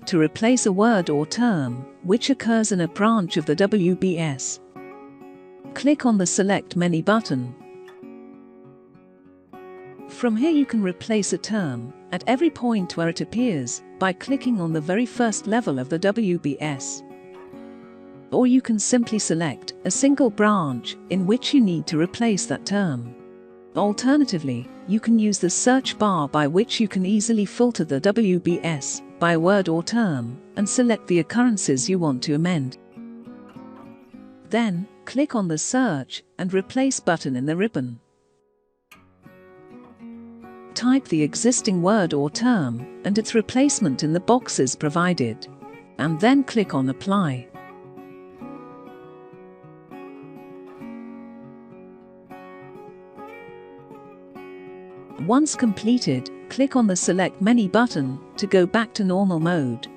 to replace a word or term which occurs in a branch of the WBS. Click on the Select Many button. From here you can replace a term at every point where it appears by clicking on the very first level of the WBS. Or you can simply select a single branch in which you need to replace that term. Alternatively, you can use the search bar by which you can easily filter the WBS by word or term and select the occurrences you want to amend. Then, click on the Search and Replace button in the ribbon. Type the existing word or term and its replacement in the boxes provided, and then click on Apply. Once completed, click on the Select Many button to go back to normal mode.